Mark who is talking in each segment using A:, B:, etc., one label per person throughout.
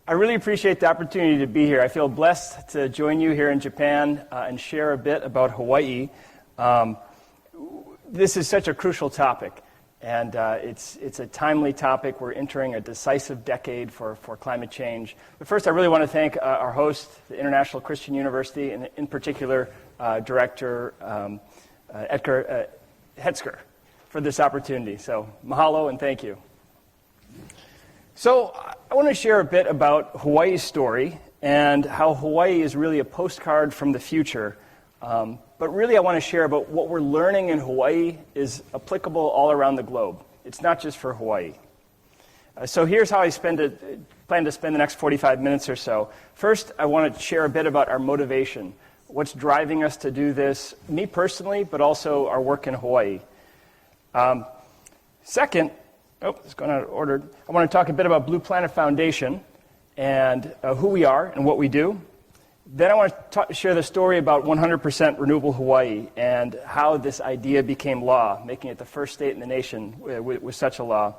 A: I really appreciate the opportunity to be here. I feel blessed to join you here in Japan and share a bit about Hawaii. This is such a crucial topic, and it's a timely topic. We're entering a decisive decade for climate change. But first, I really want to thank our host, the International Christian University, and in particular, Director Hitzer, for this opportunity. So, mahalo and thank you. So, I want to share a bit about Hawaii's story and how Hawaii is really a postcard from the future. But really, I want to share about what we're learning in Hawaii is applicable all around the globe. It's not just for Hawaii. So here's how I plan to spend the next 45 minutes or so. First, I want to share a bit about our motivation, what's driving us to do this, me personally, but also our work in Hawaii. Second, it's going out of order. I want to talk a bit about Blue Planet Foundation and who we are and what we do. Then I want to share the story about 100% renewable Hawaii and how this idea became law, making it the first state in the nation with such a law.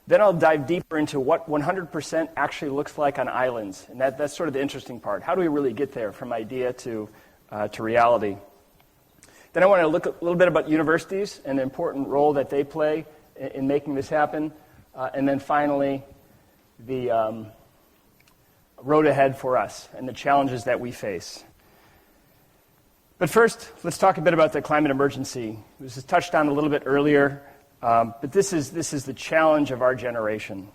A: Then I'll dive deeper into what 100% actually looks like on islands, and that's sort of the interesting part. How do we really get there from idea to reality? Then I want to look a little bit about universities and the important role that they play in making this happen. And then finally, the road ahead for us and the challenges that we face. But first, let's talk a bit about the climate emergency. This was touched on a little bit earlier, but this is the challenge of our generation.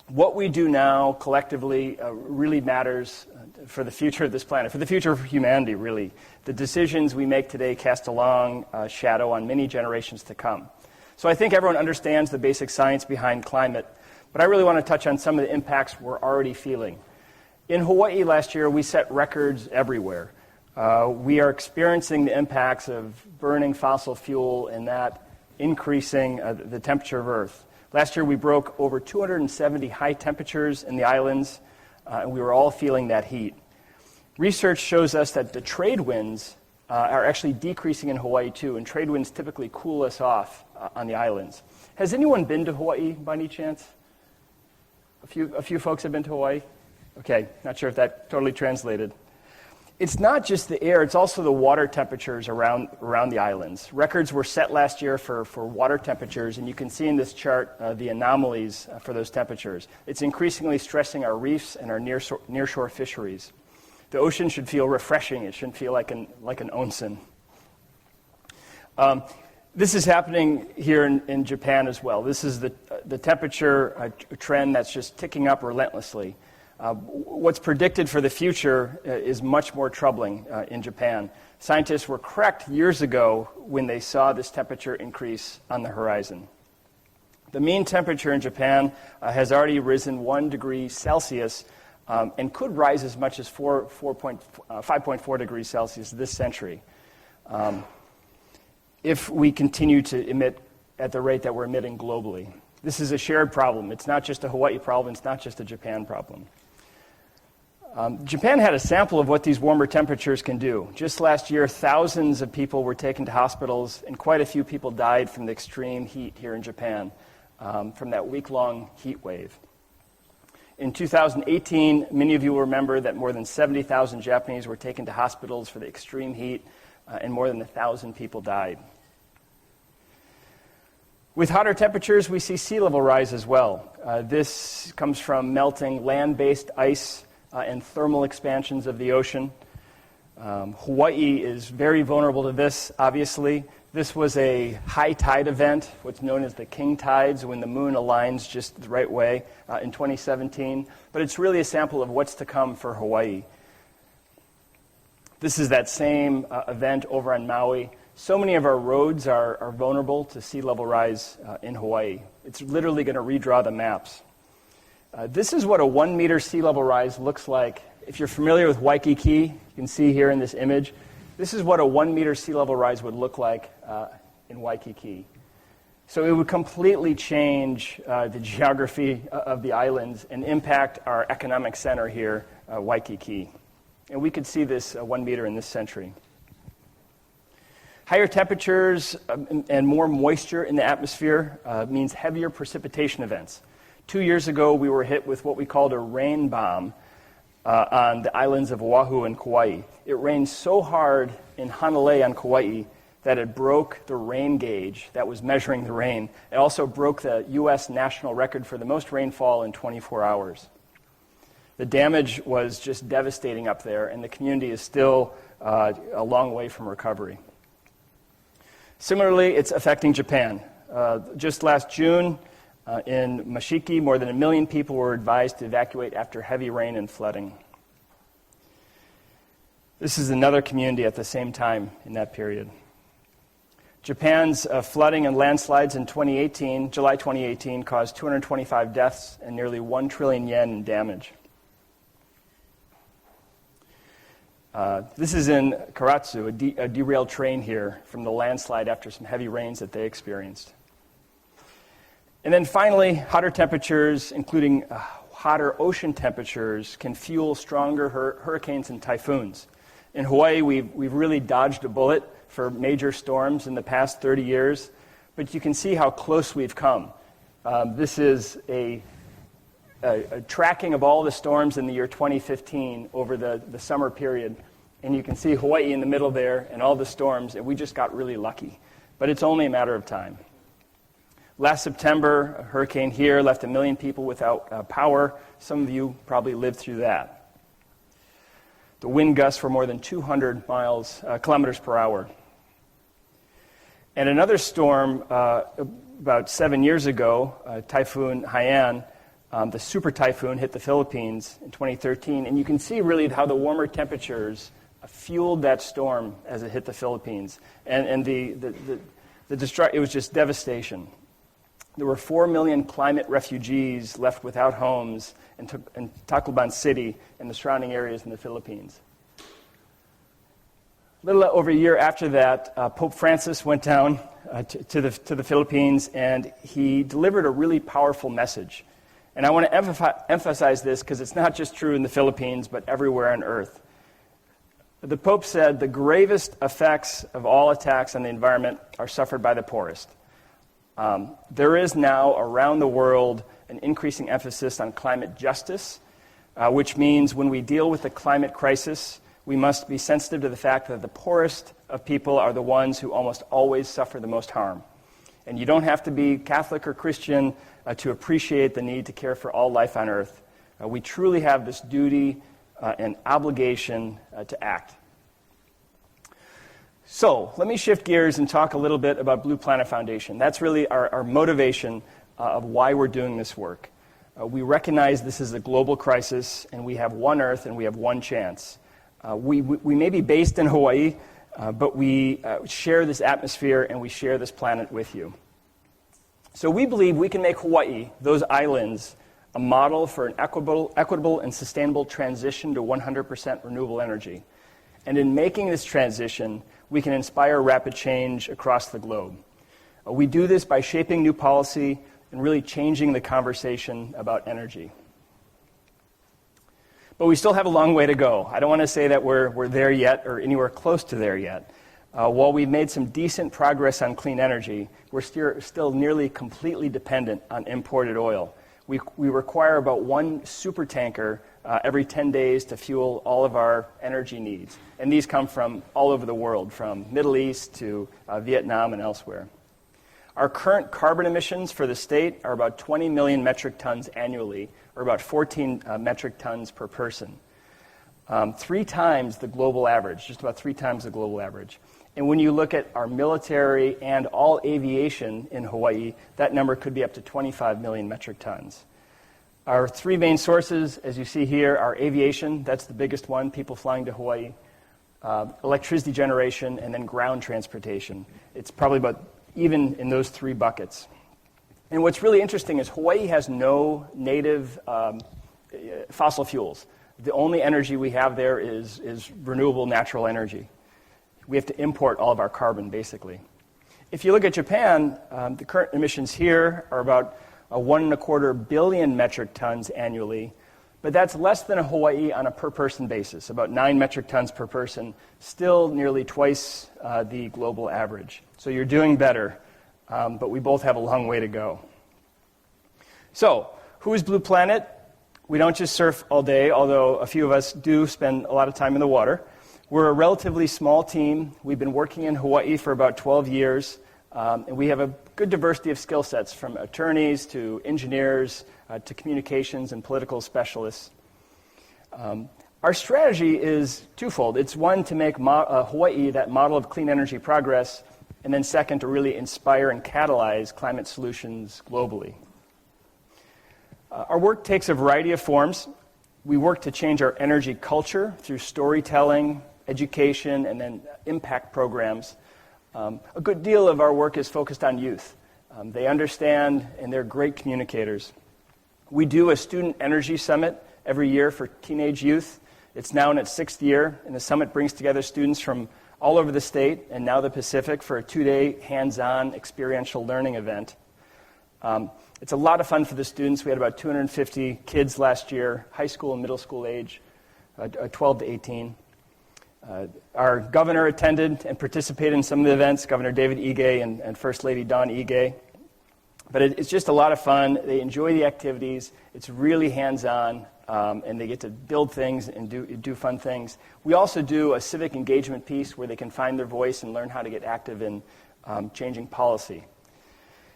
A: What we do now collectively really matters for the future of this planet, for the future of humanity, really. The decisions we make today cast a long shadow on many generations to come. So I think everyone understands the basic science behind climate, but I really want to touch on some of the impacts we're already feeling. In Hawaii last year, we set records everywhere. We are experiencing the impacts of burning fossil fuel and that increasing the temperature of Earth. Last year, we broke over 270 high temperatures in the islands, and we were all feeling that heat. Research shows us that the trade winds are actually decreasing in Hawaii too, and trade winds typically cool us off on the islands. Has anyone been to Hawaii by any chance? A few folks have been to Hawaii? Okay, not sure if that totally translated. It's not just the air, it's also the water temperatures around the islands. Records were set last year for water temperatures, and you can see in this chart the anomalies for those temperatures. It's increasingly stressing our reefs and our nearshore fisheries. The ocean should feel refreshing. It shouldn't feel like an onsen. This is happening here in Japan as well. This is the temperature trend that's just ticking up relentlessly. What's predicted for the future is much more troubling in Japan. Scientists were correct years ago when they saw this temperature increase on the horizon. The mean temperature in Japan has already risen 1 degree Celsius and could rise as much as 5.4 degrees Celsius this century if we continue to emit at the rate that we're emitting globally. This is a shared problem. It's not just a Hawaii problem. It's not just a Japan problem. Japan had a sample of what these warmer temperatures can do. Just last year, thousands of people were taken to hospitals, and quite a few people died from the extreme heat here in Japan, from that week-long heat wave. In 2018, many of you will remember that more than 70,000 Japanese were taken to hospitals for the extreme heat, and more than 1,000 people died. With hotter temperatures, we see sea level rise as well. This comes from melting land-based ice and thermal expansions of the ocean. Hawaii is very vulnerable to this, obviously. This was a high tide event, what's known as the king tides, when the moon aligns just the right way in 2017. But it's really a sample of what's to come for Hawaii. This is that same event over on Maui. So many of our roads are vulnerable to sea level rise in Hawaii. It's literally going to redraw the maps. This is what a 1 meter sea level rise looks like. If you're familiar with Waikiki, you can see here in this image, this is what a 1 meter sea level rise would look like in Waikiki. So it would completely change the geography of the islands and impact our economic center here, Waikiki. And we could see this 1 meter in this century. Higher temperatures and more moisture in the atmosphere means heavier precipitation events. 2 years ago, we were hit with what we called a rain bomb on the islands of Oahu and Kauai. It rained so hard in Hanalei on Kauai that it broke the rain gauge that was measuring the rain. It also broke the U.S. national record for the most rainfall in 24 hours. The damage was just devastating up there, and the community is still a long way from recovery. Similarly, it's affecting Japan. Just last June, in Mashiki, more than 1 million people were advised to evacuate after heavy rain and flooding. This is another community at the same time in that period. Japan's flooding and landslides in July 2018, caused 225 deaths and nearly 1 trillion yen in damage. This is in Karatsu, a derailed train here from the landslide after some heavy rains that they experienced. And then finally, hotter temperatures, including hotter ocean temperatures, can fuel stronger hurricanes and typhoons. In Hawaii, we've really dodged a bullet for major storms in the past 30 years, but you can see how close we've come. This is a tracking of all the storms in the year 2015 over the summer period, and you can see Hawaii in the middle there and all the storms, and we just got really lucky. But it's only a matter of time. Last September, a hurricane here left 1 million people without power. Some of you probably lived through that. The wind gusts were more than 200 kilometers per hour. And another storm about 7 years ago, Typhoon Haiyan, the super typhoon hit the Philippines in 2013, and you can see really how the warmer temperatures fueled that storm as it hit the Philippines. And it was just devastation. There were 4 million climate refugees left without homes in Tacloban City and the surrounding areas in the Philippines. A little over a year after that, Pope Francis went down to the Philippines, and he delivered a really powerful message. And I want to emphasize this because it's not just true in the Philippines, but everywhere on Earth. The Pope said the gravest effects of all attacks on the environment are suffered by the poorest. There is now around the world an increasing emphasis on climate justice, which means when we deal with the climate crisis, we must be sensitive to the fact that the poorest of people are the ones who almost always suffer the most harm. And you don't have to be Catholic or Christian to appreciate the need to care for all life on Earth. We truly have this duty and obligation to act. So let me shift gears and talk a little bit about Blue Planet Foundation. That's really our motivation of why we're doing this work. We recognize this is a global crisis, and we have one Earth and we have one chance. We may be based in Hawaii, but we share this atmosphere and we share this planet with you. So we believe we can make Hawaii, those islands, a model for an equitable and sustainable transition to 100% renewable energy. And in making this transition, we can inspire rapid change across the globe. We do this by shaping new policy and really changing the conversation about energy. But we still have a long way to go. I don't want to say that we're there yet or anywhere close to there yet. While we've made some decent progress on clean energy, we're still nearly completely dependent on imported oil. We require about one supertanker every 10 days to fuel all of our energy needs. And these come from all over the world, from Middle East to Vietnam and elsewhere. Our current carbon emissions for the state are about 20 million metric tons annually, or about 14 metric tons per person. 3 times the global average, just about 3 times the global average. And when you look at our military and all aviation in Hawaii, that number could be up to 25 million metric tons. Our 3 main sources, as you see here, are aviation, that's the biggest one, people flying to Hawaii, electricity generation, and then ground transportation. It's probably about even in those 3 buckets. And what's really interesting is Hawaii has no native fossil fuels. The only energy we have there is renewable natural energy. We have to import all of our carbon, basically. If you look at Japan, the current emissions here are about 1.25 billion metric tons annually, but that's less than Hawaii on a per-person basis, about 9 metric tons per person, still nearly twice the global average. So you're doing better, but we both have a long way to go. So Who is Blue Planet? We don't just surf all day, although a few of us do spend a lot of time in the water. We're a relatively small team. We've been working in Hawaii for about 12 years, and we have a good diversity of skill sets, from attorneys to engineers to communications and political specialists. Our strategy is twofold. It's one, to make Hawaii that model of clean energy progress, and then second, to really inspire and catalyze climate solutions globally. Our work takes a variety of forms. We work to change our energy culture through storytelling, education, and then impact programs. A good deal of our work is focused on youth. They understand, and they're great communicators. We do a student energy summit every year for teenage youth. It's now in its 6th year, and the summit brings together students from all over the state and now the Pacific for a 2-day hands-on experiential learning event. It's a lot of fun for the students. We had about 250 kids last year, high school and middle school age, 12 to 18. Our governor attended and participated in some of the events, Governor David Ige and First Lady Dawn Ige. But it's just a lot of fun. They enjoy the activities. It's really hands-on, and they get to build things and do fun things. We also do a civic engagement piece where they can find their voice and learn how to get active in changing policy.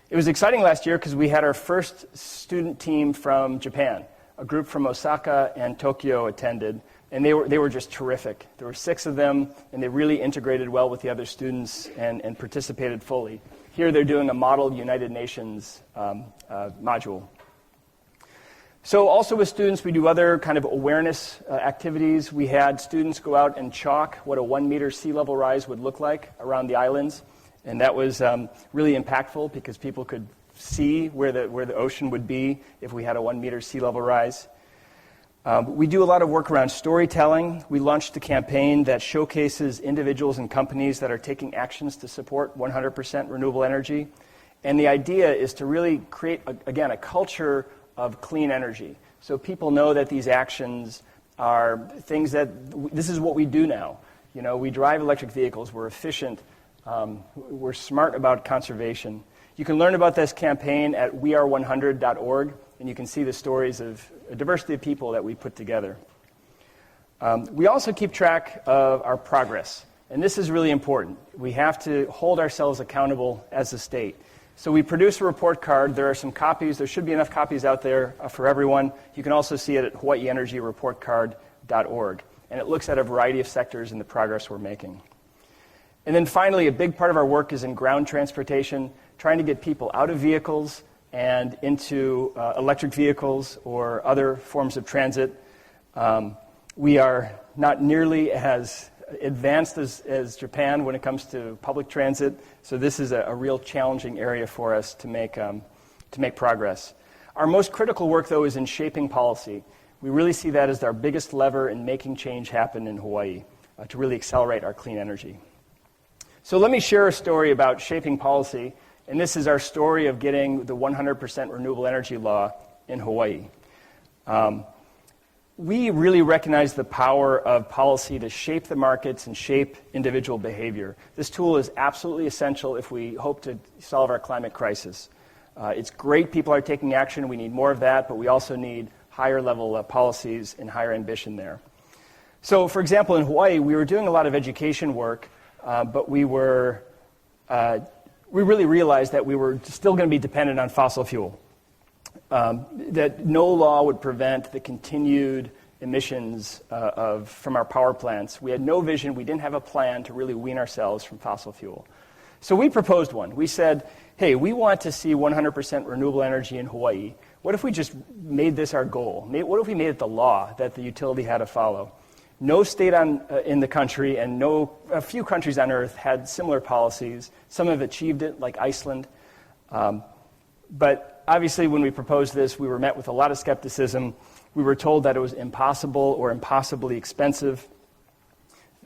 A: It was exciting last year because we had our first student team from Japan. A group from Osaka and Tokyo attended, and they were just terrific. There were 6 of them, and they really integrated well with the other students and participated fully. Here they're doing a model United Nations module. So also with students, we do other kind of awareness activities. We had students go out and chalk what a 1-meter sea level rise would look like around the islands. And that was really impactful because people could see where the ocean would be if we had a 1-meter sea level rise. We do a lot of work around storytelling. We launched a campaign that showcases individuals and companies that are taking actions to support 100% renewable energy. And the idea is to really create, again, a culture of clean energy. So people know that these actions are things that, this is what we do now. You know, we drive electric vehicles, we're efficient, we're smart about conservation. You can learn about this campaign at weare100.org, and you can see the stories of a diversity of people that we put together. We also keep track of our progress, and this is really important. We have to hold ourselves accountable as a state. So we produce a report card. There are some copies. There should be enough copies out there for everyone. You can also see it at hawaiienergyreportcard.org, and it looks at a variety of sectors and the progress we're making. And then finally, a big part of our work is in ground transportation, trying to get people out of vehicles and into electric vehicles or other forms of transit. We are not nearly as advanced as Japan when it comes to public transit, so this is a real challenging area for us to make progress. Our most critical work, though, is in shaping policy. We really see that as our biggest lever in making change happen in Hawaii to really accelerate our clean energy. So let me share a story about shaping policy, and this is our story of getting the 100% renewable energy law in Hawaii. We really recognize the power of policy to shape the markets and shape individual behavior. This tool is absolutely essential if we hope to solve our climate crisis. It's great people are taking action. We need more of that, but we also need higher level policies and higher ambition there. So, for example, in Hawaii, we were doing a lot of education work, but we really realized that we were still going to be dependent on fossil fuel. That no law would prevent the continued emissions from our power plants. We had no vision. We didn't have a plan to really wean ourselves from fossil fuel. So we proposed one. We said, hey, we want to see 100% renewable energy in Hawaii. What if we just made this our goal? What if we made it the law that the utility had to follow? No state in the country and a few countries on Earth had similar policies. Some have achieved it, like Iceland. But obviously, when we proposed this, we were met with a lot of skepticism. We were told that it was impossible or impossibly expensive.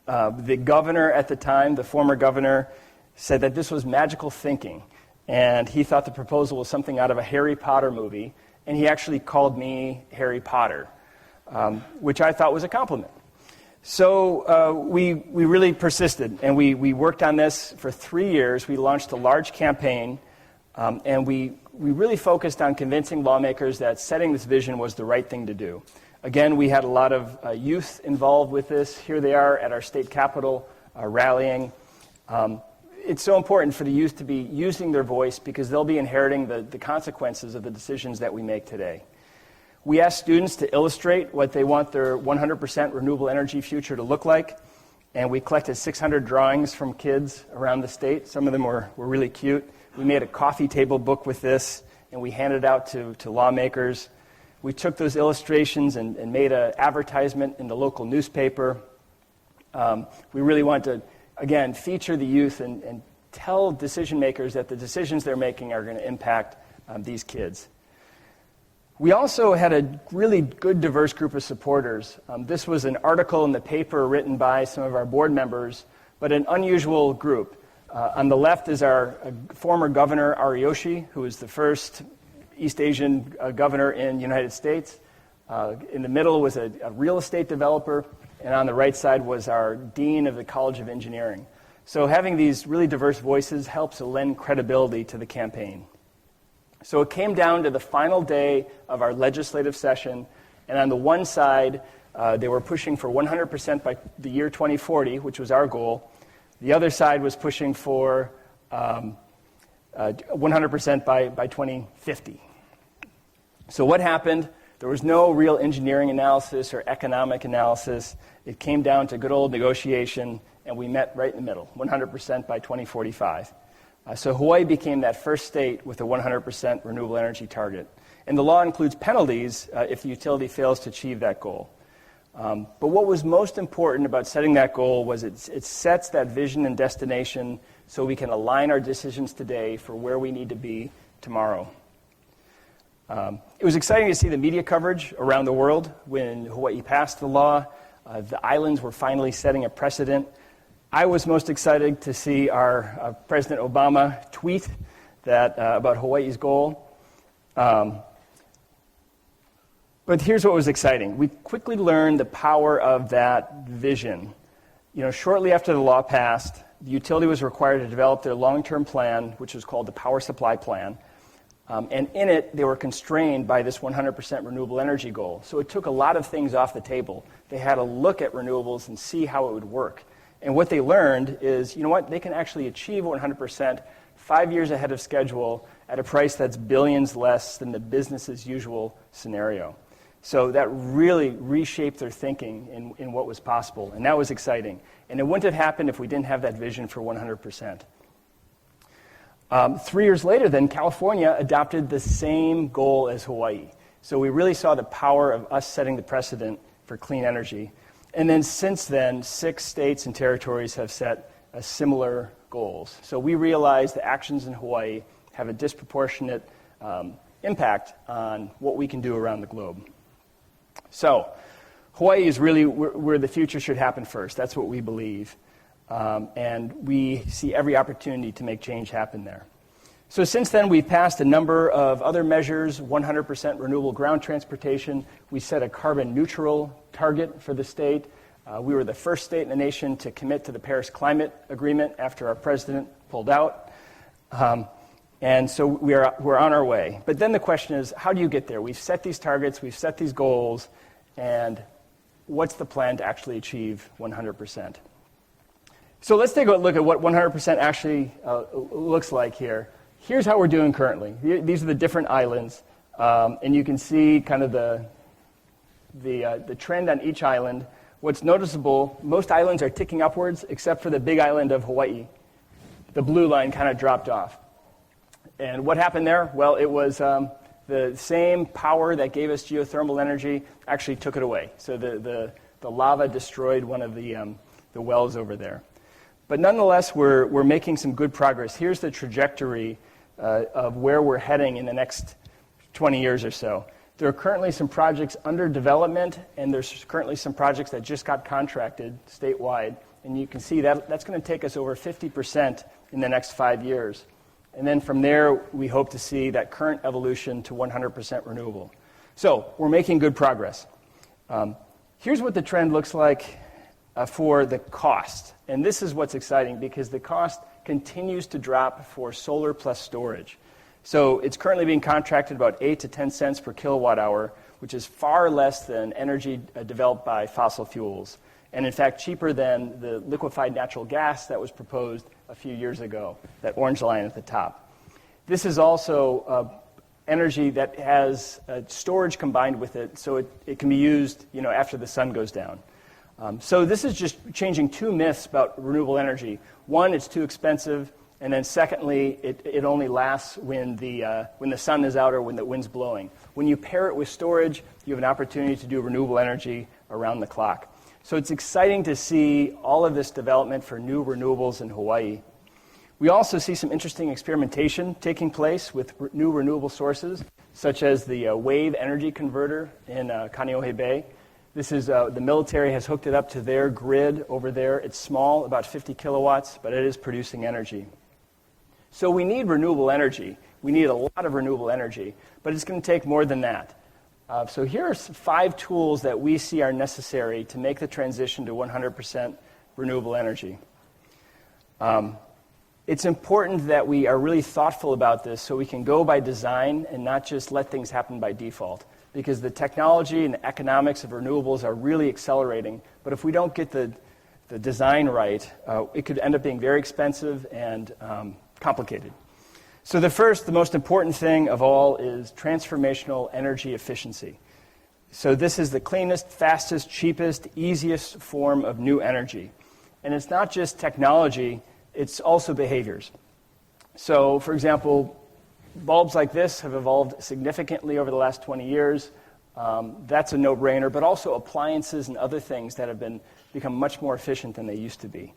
A: The governor at the time, the former governor, said that this was magical thinking, and he thought the proposal was something out of a Harry Potter movie, and he actually called me Harry Potter, which I thought was a compliment. So we really persisted, and we worked on this for 3 years. We launched a large campaign, and we we really focused on convincing lawmakers that setting this vision was the right thing to do. Again, we had a lot of youth involved with this. Here they are at our state capitol rallying. It's so important for the youth to be using their voice because they'll be inheriting the consequences of the decisions that we make today. We asked students to illustrate what they want their 100% renewable energy future to look like, and we collected 600 drawings from kids around the state. Some of them were really cute. We made a coffee table book with this, and we handed it out to lawmakers. We took those illustrations and made an advertisement in the local newspaper. We really want to, again, feature the youth and tell decision makers that the decisions they're making are going to impact these kids. We also had a really good, diverse group of supporters. This was an article in the paper written by some of our board members, but an unusual group. On the left is our former governor, Ariyoshi, who was the first East Asian governor in the United States. In the middle was a real estate developer, and on the right side was our dean of the College of Engineering. So having these really diverse voices helps to lend credibility to the campaign. So it came down to the final day of our legislative session, and on the one side, they were pushing for 100% by the year 2040, which was our goal. The other side was pushing for 100% by 2050. So what happened? There was no real engineering analysis or economic analysis. It came down to good old negotiation, and we met right in the middle, 100% by 2045. So Hawaii became that first state with a 100% renewable energy target. And the law includes penalties if the utility fails to achieve that goal. But what was most important about setting that goal was it sets that vision and destination so we can align our decisions today for where we need to be tomorrow. It was exciting to see the media coverage around the world when Hawaii passed the law. The islands were finally setting a precedent. I was most excited to see our President Obama tweet that about Hawaii's goal. But here's what was exciting. We quickly learned the power of that vision. Shortly after the law passed, the utility was required to develop their long-term plan, which was called the Power Supply Plan. And in it, they were constrained by this 100% renewable energy goal. So it took a lot of things off the table. They had to look at renewables and see how it would work. And what they learned is, they can actually achieve 100% 5 years ahead of schedule at a price that's billions less than the business as usual scenario. So that really reshaped their thinking in what was possible. And that was exciting. And it wouldn't have happened if we didn't have that vision for 100%. 3 years later, then, California adopted the same goal as Hawaii. So we really saw the power of us setting the precedent for clean energy. And then since then, 6 states and territories have set similar goals. So we realize the actions in Hawaii have a disproportionate impact on what we can do around the globe. So Hawaii is really where the future should happen first. That's what we believe. And we see every opportunity to make change happen there. So since then, we've passed a number of other measures, 100% renewable ground transportation. We set a carbon neutral target for the state. We were the first state in the nation to commit to the Paris Climate Agreement after our president pulled out. And so we're on our way. But then the question is, how do you get there? We've set these targets, we've set these goals, and what's the plan to actually achieve 100%? So let's take a look at what 100% actually looks like here. Here's how we're doing currently. These are the different islands, and you can see kind of the trend on each island. What's noticeable, most islands are ticking upwards, except for the big island of Hawaii. The blue line kind of dropped off. And what happened there? Well, it was the same power that gave us geothermal energy actually took it away. So the lava destroyed one of the wells over there. But nonetheless, we're making some good progress. Here's the trajectory of where we're heading in the next 20 years or so. There are currently some projects under development, and there's currently some projects that just got contracted statewide. And you can see that that's going to take us over 50% in the next 5 years. And then from there, we hope to see that current evolution to 100% renewable. So we're making good progress. Here's what the trend looks like for the cost. And this is what's exciting because the cost continues to drop for solar plus storage. So it's currently being contracted about 8 to 10 cents per kilowatt hour, which is far less than energy developed by fossil fuels, and in fact cheaper than the liquefied natural gas that was proposed a few years ago, that orange line at the top. This is also energy that has storage combined with it, so it can be used after the sun goes down. So this is just changing two myths about renewable energy. One, it's too expensive, and then secondly, it only lasts when the sun is out or when the wind's blowing. When you pair it with storage, you have an opportunity to do renewable energy around the clock. So it's exciting to see all of this development for new renewables in Hawaii. We also see some interesting experimentation taking place with new renewable sources, such as the wave energy converter in Kaneohe Bay. This is the military has hooked it up to their grid over there. It's small, about 50 kilowatts, but it is producing energy. So we need renewable energy. We need a lot of renewable energy, but it's going to take more than that. So here are 5 tools that we see are necessary to make the transition to 100% renewable energy. It's important that we are really thoughtful about this so we can go by design and not just let things happen by default, because the technology and the economics of renewables are really accelerating. But if we don't get the design right, it could end up being very expensive and complicated. So the most important thing of all is transformational energy efficiency. So this is the cleanest, fastest, cheapest, easiest form of new energy. And it's not just technology, it's also behaviors. So, for example, bulbs like this have evolved significantly over the last 20 years. That's a no-brainer, but also appliances and other things that have become much more efficient than they used to be.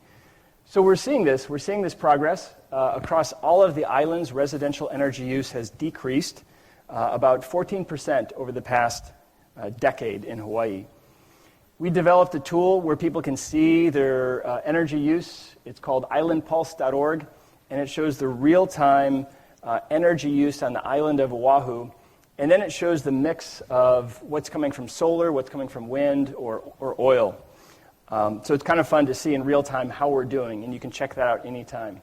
A: So we're seeing this progress. Across all of the islands, residential energy use has decreased about 14% over the past decade in Hawaii. We developed a tool where people can see their energy use. It's called islandpulse.org, and it shows the real-time energy use on the island of Oahu. And then it shows the mix of what's coming from solar, what's coming from wind, or oil. So it's kind of fun to see in real time how we're doing, and you can check that out anytime.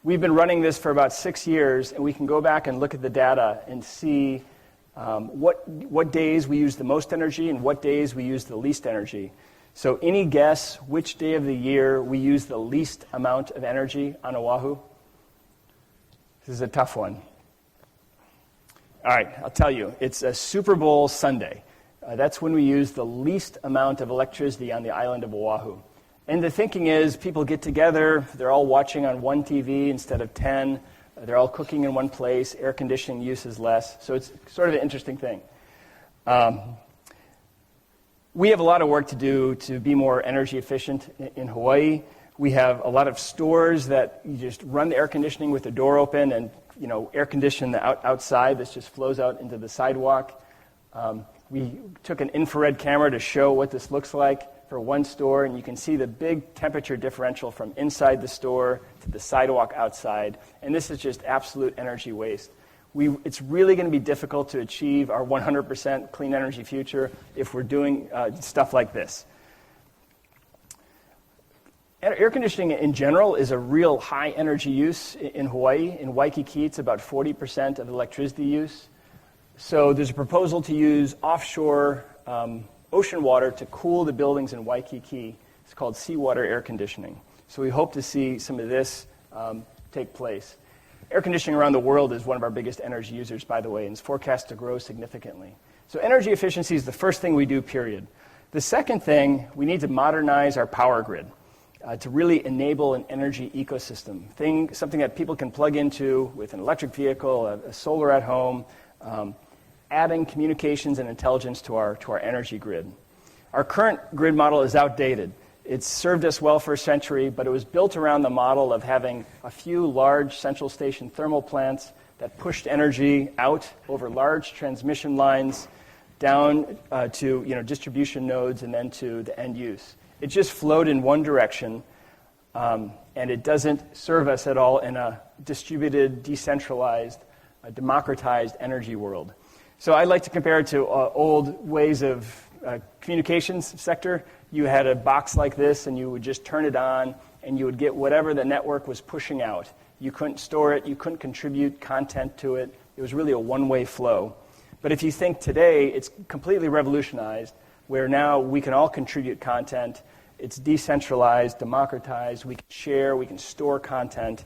A: We've been running this for about 6 years, and we can go back and look at the data and see what days we use the most energy and what days we use the least energy. So any guess which day of the year we use the least amount of energy on Oahu? This is a tough one. All right, I'll tell you. It's a Super Bowl Sunday. That's when we use the least amount of electricity on the island of Oahu. And the thinking is people get together, they're all watching on one TV instead of 10, they're all cooking in one place, air conditioning use is less, so it's sort of an interesting thing. We have a lot of work to do to be more energy efficient in Hawaii. We have a lot of stores that you just run the air conditioning with the door open and air condition the outside. This just flows out into the sidewalk. We took an infrared camera to show what this looks like for one store, and you can see the big temperature differential from inside the store to the sidewalk outside, and this is just absolute energy waste. It's really going to be difficult to achieve our 100% clean energy future if we're doing stuff like this. Air conditioning in general is a real high energy use in Hawaii. In Waikiki, it's about 40% of electricity use. So there's a proposal to use offshore ocean water to cool the buildings in Waikiki. It's called seawater air conditioning. So we hope to see some of this take place. Air conditioning around the world is one of our biggest energy users, by the way, and is forecast to grow significantly. So energy efficiency is the first thing we do, period. The second thing, we need to modernize our power grid to really enable an energy ecosystem, something that people can plug into with an electric vehicle, a solar at home, adding communications and intelligence to our energy grid. Our current grid model is outdated. It's served us well for a century, but it was built around the model of having a few large central station thermal plants that pushed energy out over large transmission lines down to distribution nodes and then to the end use. It just flowed in one direction, and it doesn't serve us at all in a distributed, decentralized, democratized energy world. So I like to compare it to old ways of communications sector. You had a box like this, and you would just turn it on, and you would get whatever the network was pushing out. You couldn't store it. You couldn't contribute content to it. It was really a one-way flow. But if you think today, it's completely revolutionized, where now we can all contribute content. It's decentralized, democratized. We can share. We can store content.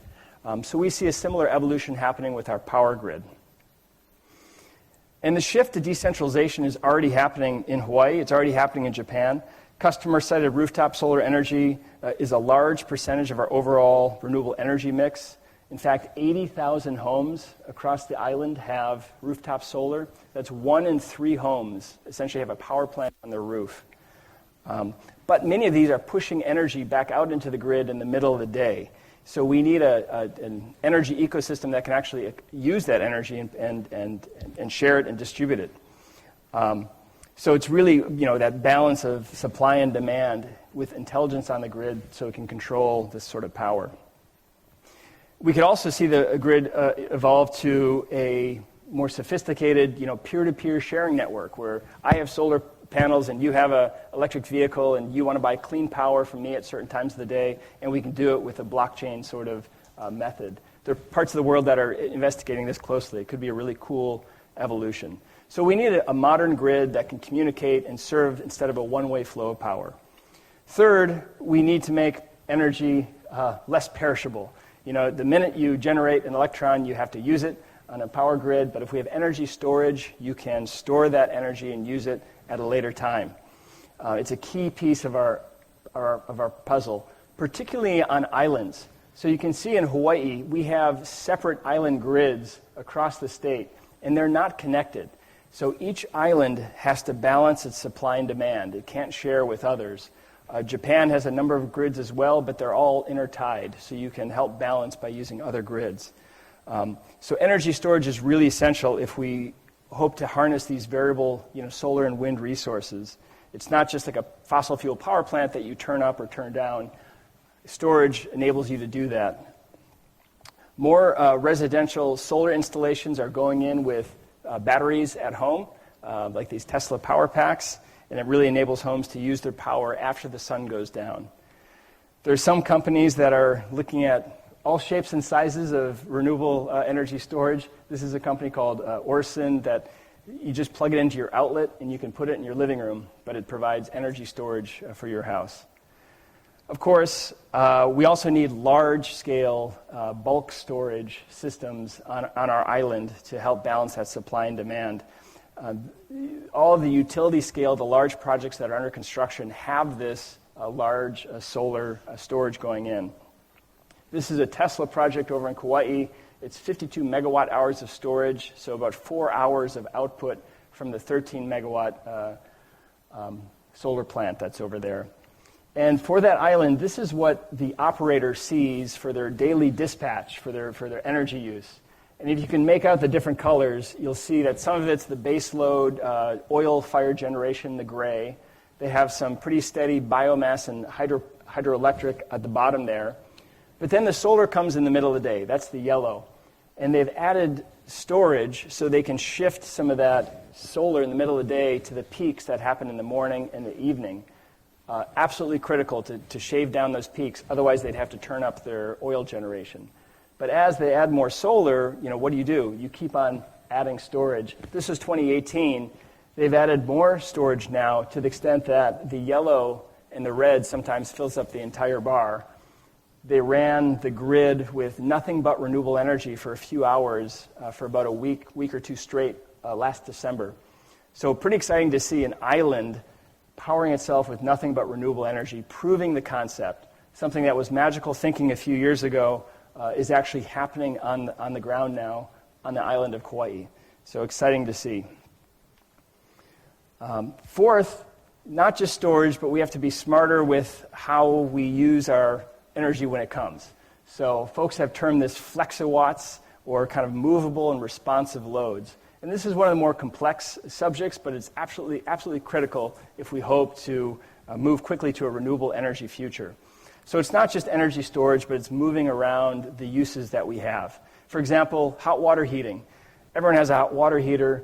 A: So we see a similar evolution happening with our power grid. And the shift to decentralization is already happening in Hawaii. It's already happening in Japan. Customer-sited rooftop solar energy is a large percentage of our overall renewable energy mix. In fact, 80,000 homes across the island have rooftop solar. That's 1 in 3 homes essentially have a power plant on their roof. But many of these are pushing energy back out into the grid in the middle of the day. So we need an energy ecosystem that can actually use that energy and share it and distribute it. So it's really, that balance of supply and demand with intelligence on the grid so it can control this sort of power. We could also see the grid evolve to a more sophisticated, peer-to-peer sharing network where I have solar panels and you have an electric vehicle and you want to buy clean power from me at certain times of the day, and we can do it with a blockchain sort of method. There are parts of the world that are investigating this closely. It could be a really cool evolution. So we need a modern grid that can communicate and serve instead of a one-way flow of power. Third, we need to make energy less perishable. The minute you generate an electron, you have to use it on a power grid, but if we have energy storage, you can store that energy and use it at a later time. It's a key piece of our puzzle, particularly on islands. So you can see in Hawaii, we have separate island grids across the state, and they're not connected. So each island has to balance its supply and demand. It can't share with others. Japan has a number of grids as well, but they're all intertied, so you can help balance by using other grids. So energy storage is really essential if we hope to harness these variable, solar and wind resources. It's not just like a fossil fuel power plant that you turn up or turn down. Storage enables you to do that. More residential solar installations are going in with batteries at home, like these Tesla power packs, and it really enables homes to use their power after the sun goes down. There are some companies that are looking at all shapes and sizes of renewable energy storage. This is a company called Orson that you just plug it into your outlet and you can put it in your living room, but it provides energy storage for your house. Of course, we also need large-scale bulk storage systems on our island to help balance that supply and demand. All of the utility scale, the large projects that are under construction have this large solar storage going in. This is a Tesla project over in Kauai. It's 52 megawatt hours of storage, so about 4 hours of output from the 13 megawatt solar plant that's over there. And for that island, this is what the operator sees for their daily dispatch, for their energy use. And if you can make out the different colors, you'll see that some of it's the base load oil fire generation, the gray. They have some pretty steady biomass and hydroelectric at the bottom there. But then the solar comes in the middle of the day. That's the yellow. And they've added storage so they can shift some of that solar in the middle of the day to the peaks that happen in the morning and the evening. Absolutely critical to shave down those peaks. Otherwise, they'd have to turn up their oil generation. But as they add more solar, what do? You keep on adding storage. This is 2018. They've added more storage now to the extent that the yellow and the red sometimes fills up the entire bar. They ran the grid with nothing but renewable energy for a few hours for about a week or two straight last December. So pretty exciting to see an island powering itself with nothing but renewable energy, proving the concept. Something that was magical thinking a few years ago is actually happening on the ground now on the island of Kauai. So exciting to see. Fourth, not just storage, but we have to be smarter with how we use our energy when it comes. So folks have termed this flexowatts, or kind of movable and responsive loads. And this is one of the more complex subjects, but it's absolutely critical if we hope to move quickly to a renewable energy future. So it's not just energy storage, but it's moving around the uses that we have. For example, hot water heating. Everyone has a hot water heater.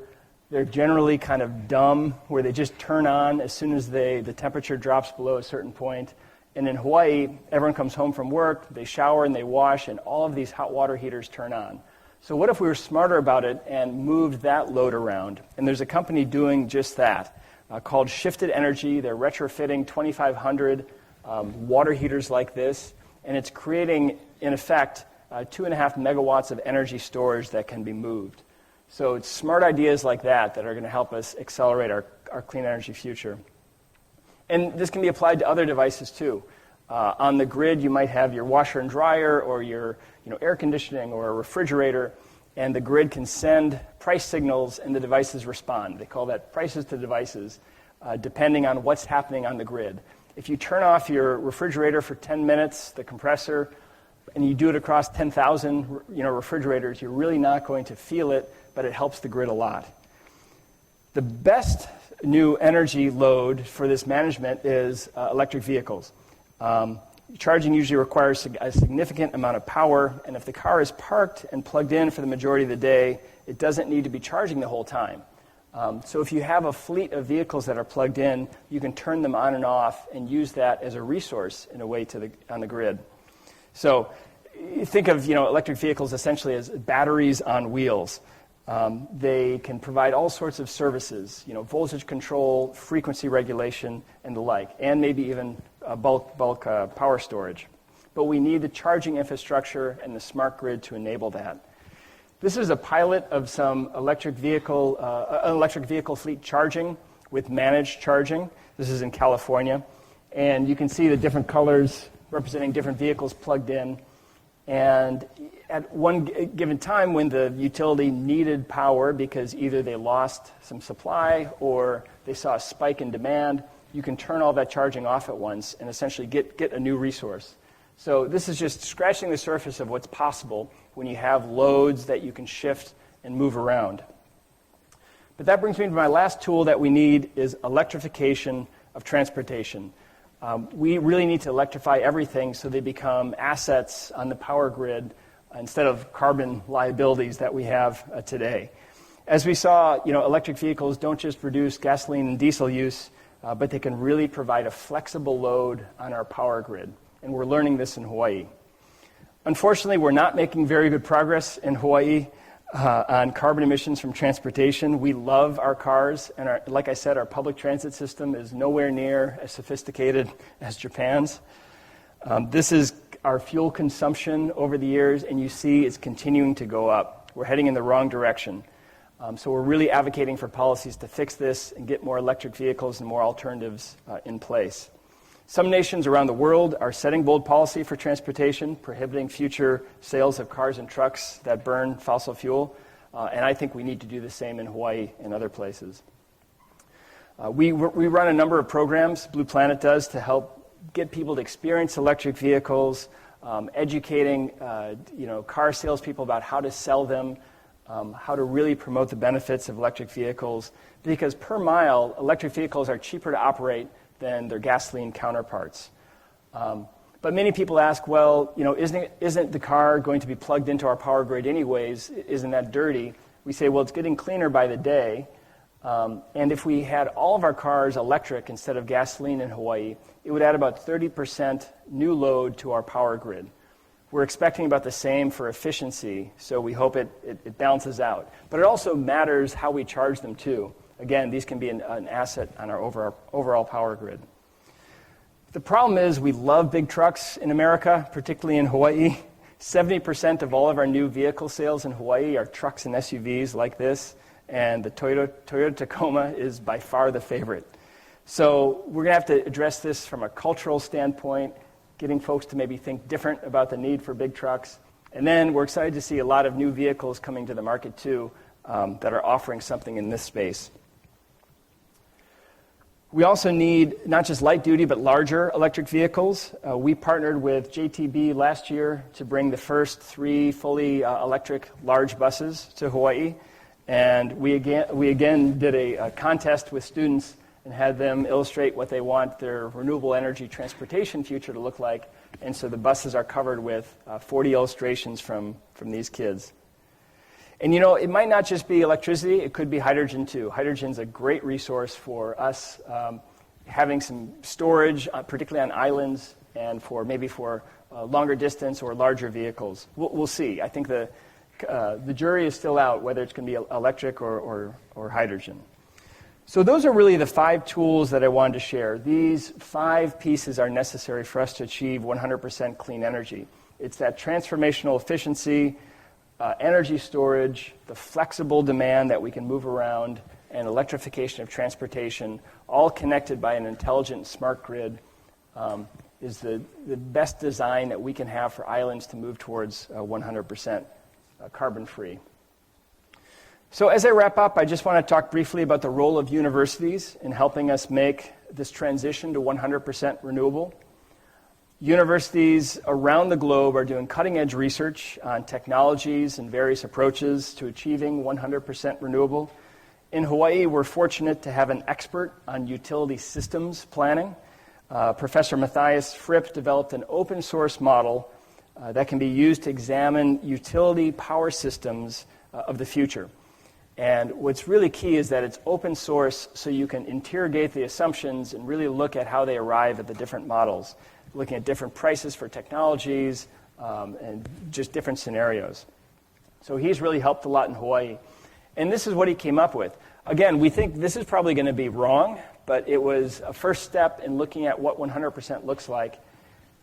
A: They're generally kind of dumb, where they just turn on as soon as the temperature drops below a certain point. And in Hawaii, everyone comes home from work, they shower and they wash, and all of these hot water heaters turn on. So what if we were smarter about it and moved that load around? And there's a company doing just that called Shifted Energy. They're retrofitting 2,500 water heaters like this, and it's creating, in effect, 2.5 megawatts of energy storage that can be moved. So it's smart ideas like that are going to help us accelerate our clean energy future. And this can be applied to other devices too. On the grid, you might have your washer and dryer or your air conditioning or a refrigerator, and the grid can send price signals and the devices respond. They call that prices to devices, depending on what's happening on the grid. If you turn off your refrigerator for 10 minutes, the compressor, and you do it across 10,000 refrigerators, you're really not going to feel it, but it helps the grid a lot. The best new energy load for this management is electric vehicles. Charging usually requires a significant amount of power, and if the car is parked and plugged in for the majority of the day, it doesn't need to be charging the whole time. So if you have a fleet of vehicles that are plugged in, you can turn them on and off and use that as a resource in a way on the grid. So you think of electric vehicles essentially as batteries on wheels. They can provide all sorts of services, voltage control, frequency regulation, and the like, and maybe even bulk power storage. But we need the charging infrastructure and the smart grid to enable that. This is a pilot of some electric vehicle fleet charging with managed charging. This is in California. And you can see the different colors representing different vehicles plugged in. And at one given time when the utility needed power because either they lost some supply or they saw a spike in demand, you can turn all that charging off at once and essentially get a new resource. So this is just scratching the surface of what's possible when you have loads that you can shift and move around. But that brings me to my last tool that we need is electrification of transportation. We really need to electrify everything so they become assets on the power grid instead of carbon liabilities that we have today. As we saw, electric vehicles don't just reduce gasoline and diesel use, but they can really provide a flexible load on our power grid. And we're learning this in Hawaii. Unfortunately, we're not making very good progress in Hawaii on carbon emissions from transportation. We love our cars, and like I said, our public transit system is nowhere near as sophisticated as Japan's. This is our fuel consumption over the years, and you see it's continuing to go up. We're heading in the wrong direction. So we're really advocating for policies to fix this and get more electric vehicles and more alternatives in place. Some nations around the world are setting bold policy for transportation, prohibiting future sales of cars and trucks that burn fossil fuel, and I think we need to do the same in Hawaii and other places. We run a number of programs, Blue Planet does, to help get people to experience electric vehicles, educating car salespeople about how to sell them, how to really promote the benefits of electric vehicles, because per mile, electric vehicles are cheaper to operate than their gasoline counterparts. But many people ask, well, isn't the car going to be plugged into our power grid anyways? Isn't that dirty? We say, well, it's getting cleaner by the day. And if we had all of our cars electric instead of gasoline in Hawaii, it would add about 30% new load to our power grid. We're expecting about the same for efficiency, so we hope it balances out. But it also matters how we charge them, too. Again, these can be an asset on our overall power grid. The problem is we love big trucks in America, particularly in Hawaii. 70% of all of our new vehicle sales in Hawaii are trucks and SUVs like this, and the Toyota Tacoma is by far the favorite. So we're going to have to address this from a cultural standpoint, getting folks to maybe think different about the need for big trucks. And then we're excited to see a lot of new vehicles coming to the market, too, that are offering something in this space. We also need not just light-duty, but larger electric vehicles. We partnered with JTB last year to bring the first 3 fully electric large buses to Hawaii. And we again did a contest with students and had them illustrate what they want their renewable energy transportation future to look like. And so the buses are covered with 40 illustrations from these kids. And it might not just be electricity, it could be hydrogen too. Hydrogen's a great resource for us having some storage, particularly on islands, and maybe for longer distance or larger vehicles. We'll see. I think the jury is still out whether it's going to be electric or hydrogen. So those are really the 5 tools that I wanted to share. These 5 pieces are necessary for us to achieve 100% clean energy. It's that transformational efficiency, energy storage, the flexible demand that we can move around, and electrification of transportation, all connected by an intelligent smart grid, is the best design that we can have for islands to move towards 100% carbon-free. So as I wrap up, I just want to talk briefly about the role of universities in helping us make this transition to 100% renewable. Universities around the globe are doing cutting-edge research on technologies and various approaches to achieving 100% renewable. In Hawaii, we're fortunate to have an expert on utility systems planning. Professor Matthias Fripp developed an open-source model that can be used to examine utility power systems of the future. And what's really key is that it's open source, so you can interrogate the assumptions and really look at how they arrive at the different models, looking at different prices for technologies and just different scenarios. So he's really helped a lot in Hawaii. And this is what he came up with. Again, we think this is probably going to be wrong, but it was a first step in looking at what 100% looks like.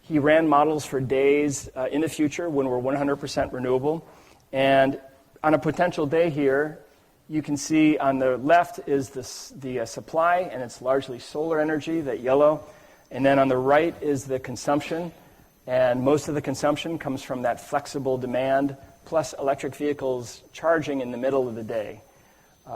A: He ran models for days in the future when we're 100% renewable. And on a potential day here, you can see on the left is the supply, and it's largely solar energy, that yellow. And then on the right is the consumption. And most of the consumption comes from that flexible demand, plus electric vehicles charging in the middle of the day.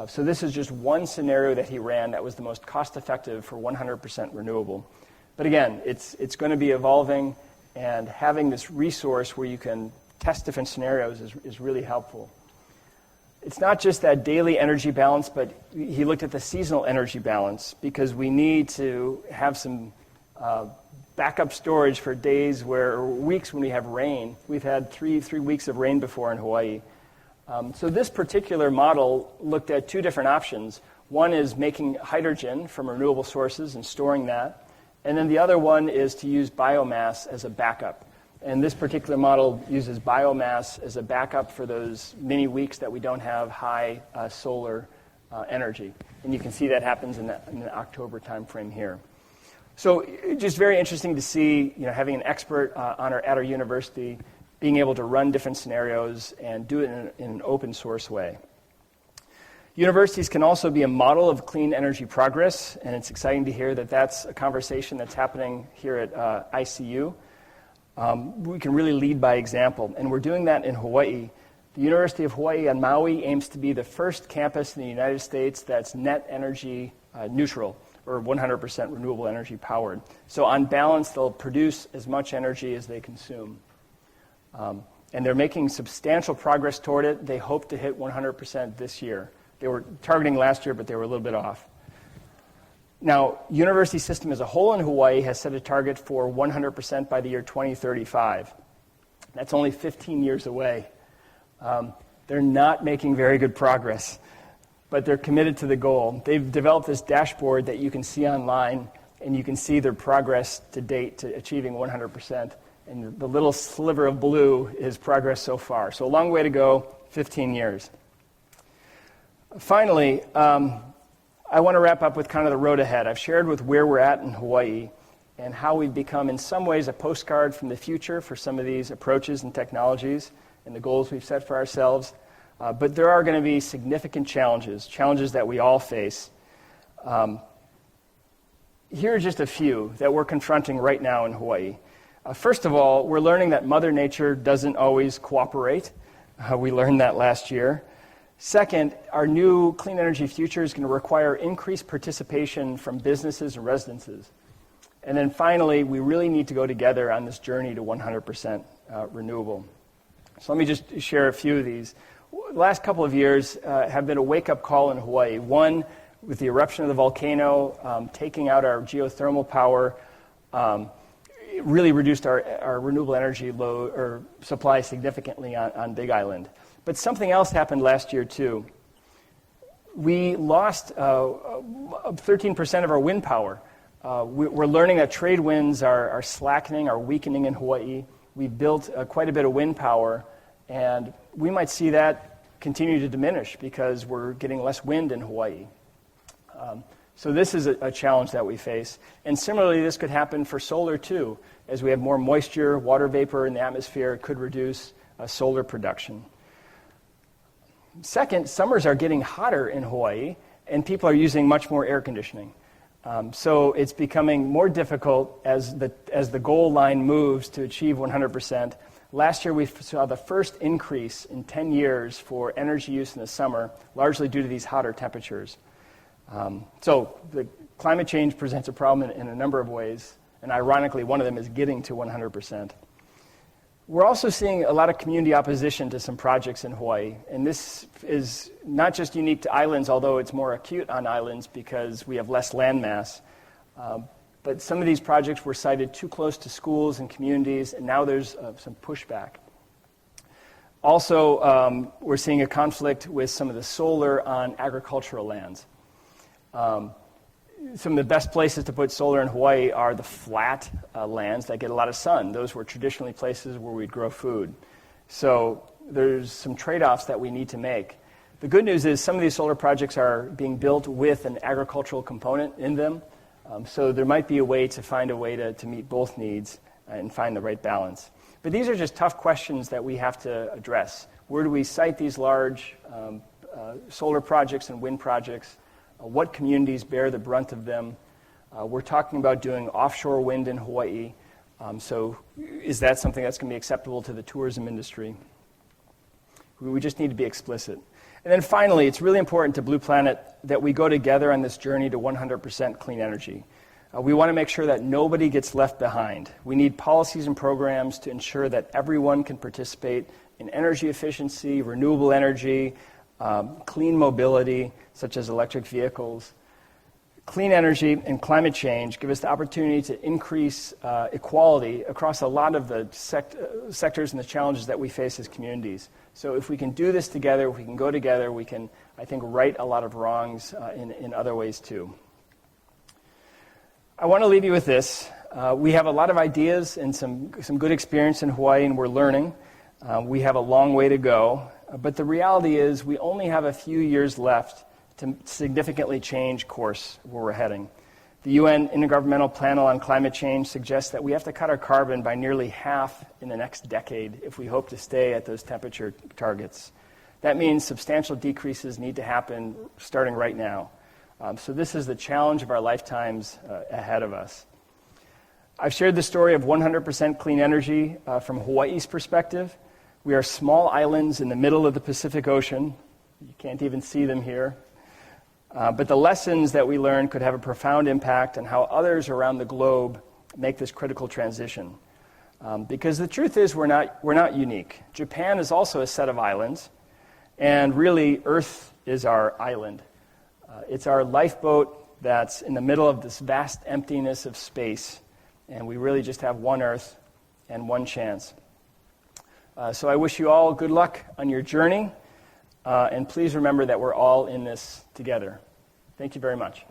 A: So this is just one scenario that he ran that was the most cost-effective for 100% renewable. But again, it's going to be evolving, and having this resource where you can test different scenarios is really helpful. It's not just that daily energy balance, but he looked at the seasonal energy balance, because we need to have some backup storage for days or weeks when we have rain. We've had three weeks of rain before in Hawaii. So this particular model looked at 2 different options. One is making hydrogen from renewable sources and storing that. And then the other one is to use biomass as a backup. And this particular model uses biomass as a backup for those many weeks that we don't have high solar energy. And you can see that happens in the October timeframe here. So just very interesting to see, having an expert at our university being able to run different scenarios and do it in an open source way. Universities can also be a model of clean energy progress, and it's exciting to hear that that's a conversation that's happening here at ICU. We can really lead by example, and we're doing that in Hawaii. The University of Hawaii on Maui aims to be the first campus in the United States that's net energy neutral, or 100% renewable energy powered. So on balance, they'll produce as much energy as they consume. And they're making substantial progress toward it. They hope to hit 100% this year. They were targeting last year, but they were a little bit off. Now, university system as a whole in Hawaii has set a target for 100% by the year 2035. That's only 15 years away. They're not making very good progress, but they're committed to the goal. They've developed this dashboard that you can see online, and you can see their progress to date to achieving 100%. And the little sliver of blue is progress so far. So a long way to go, 15 years. Finally, I want to wrap up with kind of the road ahead. I've shared with where we're at in Hawaii and how we've become, in some ways, a postcard from the future for some of these approaches and technologies and the goals we've set for ourselves. But there are going to be significant challenges that we all face. Here are just a few that we're confronting right now in Hawaii. First of all, we're learning that Mother Nature doesn't always cooperate. We learned that last year. Second, our new clean energy future is going to require increased participation from businesses and residences. And then finally, we really need to go together on this journey to 100% renewable. So let me just share a few of these. The last couple of years have been a wake-up call in Hawaii. One, with the eruption of the volcano, taking out our geothermal power, it really reduced our renewable energy load or supply significantly on Big Island. But something else happened last year, too. We lost 13% of our wind power. We're learning that trade winds are slackening, are weakening in Hawaii. We've built quite a bit of wind power, and we might see that continue to diminish because we're getting less wind in Hawaii. So this is a challenge that we face. And similarly, this could happen for solar too. As we have more moisture, water vapor in the atmosphere, it could reduce solar production. Second, summers are getting hotter in Hawaii, and people are using much more air conditioning. So it's becoming more difficult as the goal line moves to achieve 100%. Last year, we saw the first increase in 10 years for energy use in the summer, largely due to these hotter temperatures. So the climate change presents a problem in a number of ways, and ironically, one of them is getting to 100%. We're also seeing a lot of community opposition to some projects in Hawaii, and this is not just unique to islands, although it's more acute on islands because we have less land mass. But some of these projects were sited too close to schools and communities, and now there's some pushback. Also, we're seeing a conflict with some of the solar on agricultural lands. Some of the best places to put solar in Hawaii are the flat lands that get a lot of sun. Those were traditionally places where we'd grow food. So there's some trade-offs that we need to make. The good news is some of these solar projects are being built with an agricultural component in them. So there might be a way to find a way to meet both needs and find the right balance. But these are just tough questions that we have to address. Where do we site these large solar projects and wind projects? What communities bear the brunt of them? We're talking about doing offshore wind in Hawaii. So is that something that's going to be acceptable to the tourism industry? We just need to be explicit. And then finally, it's really important to Blue Planet that we go together on this journey to 100% clean energy. We want to make sure that nobody gets left behind. We need policies and programs to ensure that everyone can participate in energy efficiency, renewable energy, clean mobility, such as electric vehicles. Clean energy and climate change give us the opportunity to increase equality across a lot of the sectors and the challenges that we face as communities. So if we can do this together, if we can go together, we can, I think, right a lot of wrongs in other ways too. I want to leave you with this. We have a lot of ideas and some good experience in Hawaii, and we're learning. We have a long way to go. But the reality is we only have a few years left to significantly change course where we're heading. The UN Intergovernmental Panel on Climate Change suggests that we have to cut our carbon by nearly half in the next decade if we hope to stay at those temperature targets. That means substantial decreases need to happen starting right now. So this is the challenge of our lifetimes ahead of us. I've shared the story of 100% clean energy from Hawaii's perspective. We are small islands in the middle of the Pacific Ocean. You can't even see them here. But the lessons that we learn could have a profound impact on how others around the globe make this critical transition. Because the truth is we're not unique. Japan is also a set of islands, and really Earth is our island. It's our lifeboat that's in the middle of this vast emptiness of space, and we really just have one Earth and one chance. So I wish you all good luck on your journey, and please remember that we're all in this together. Thank you very much.